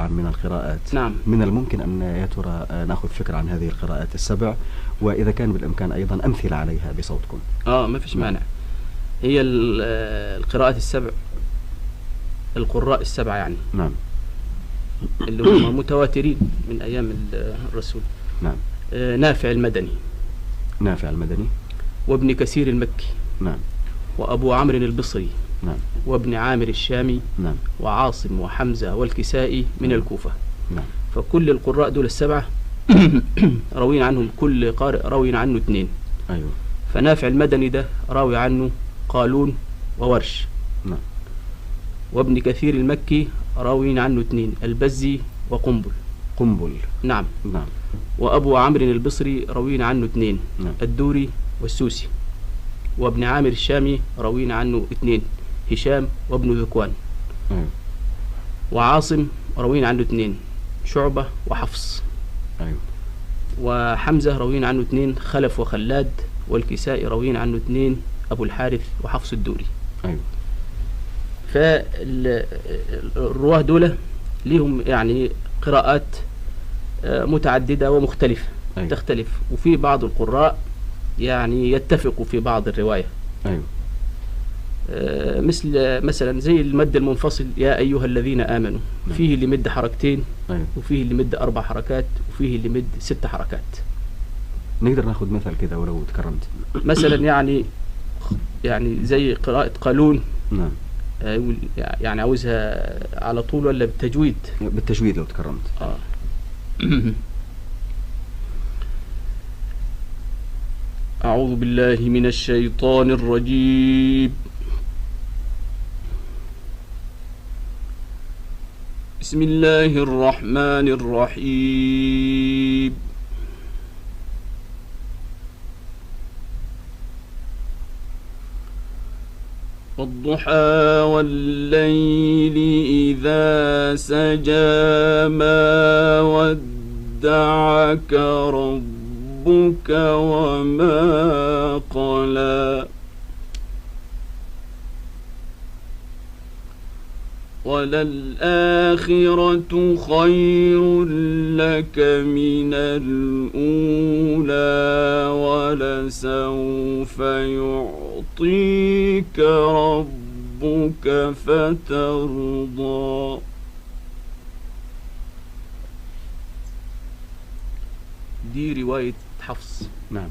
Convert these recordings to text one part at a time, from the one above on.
طبعا من القراءات. نعم. من الممكن أن يا ترى نأخذ فكرة عن هذه القراءات السبع، وإذا كان بالإمكان أيضا أمثلة عليها بصوتكم. ما فيش مانع. هي القراءات السبع، القراء السبعة يعني. نعم. اللي هم متواترين من أيام الرسول. نعم. نافع المدني. نافع المدني. وابن كثير المكي. نعم. وأبو عمرو البصري. نعم. وابن عامر الشامي. نعم. وعاصم وحمزة والكسائي من الكوفة. نعم. فكل القراء دول السبعة روين عنهم، كل قارئ روين عنه 2. أيوه. فنافع المدني ده راوي عنه قالون وورش. نعم. وابن كثير المكي راوين عنه 2، البزي وقنبل. قنبل. نعم. نعم. وأبو عمرو البصري روين عنه 2، نعم. الدوري والسوسي. وابن عامر الشامي روين عنه 2، هشام وابن ذكوان. أيوه. وعاصم روين عنه 2، شعبة وحفص. أيوه. وحمزة روين عنه 2، خلف وخلاد. والكسائي روين عنه 2، أبو الحارث وحفص الدوري. أيوه. فالرواه دول ليهم يعني قراءات متعددة ومختلفة. أيوه. تختلف، وفي بعض القراء يعني يتفقوا في بعض الرواية. أيوه. مثلا زي المد المنفصل يا أيها الذين آمنوا. نعم. فيه اللي مد 2 حركات، أيوه. وفيه اللي مد 4 حركات، وفيه اللي مد 6 حركات. نقدر ناخذ مثل كذا ولو تكرمت؟ مثلا يعني زي قراءة قالون. نعم. يعني عاوزها على طول ولا بالتجويد؟ بالتجويد لو تكرمت. أعوذ بالله من الشيطان الرجيم. بسم الله الرحمن الرحيم. والضحى والليل إذا سجى ما ودعك ربك وما قلى وللآخرة خير لك من الأولى ولسوف يعطيك ربك فترضى. دي رواية حفص. نعم.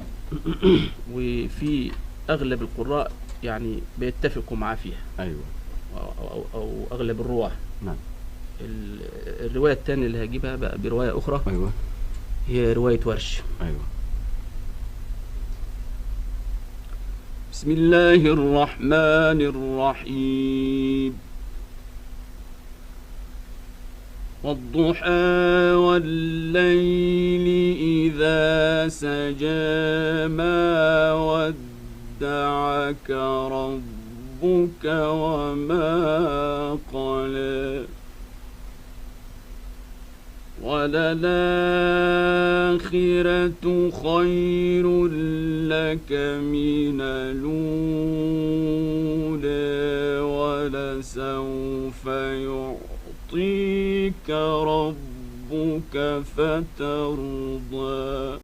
وفي أغلب القراء يعني بيتفقوا معاه فيها. أيوة. أو أغلب الرواة. نعم. الرواية الثانية اللي هجيبها بقى برواية أخرى. أيوة. هي رواية ورش. أيوة. بسم الله الرحمن الرحيم. والضحى والليل إذا سجى ما ودعك ربك وما قلى وللآخرة خير لك من الأولى ولسوف يعطيك ربك فترضى.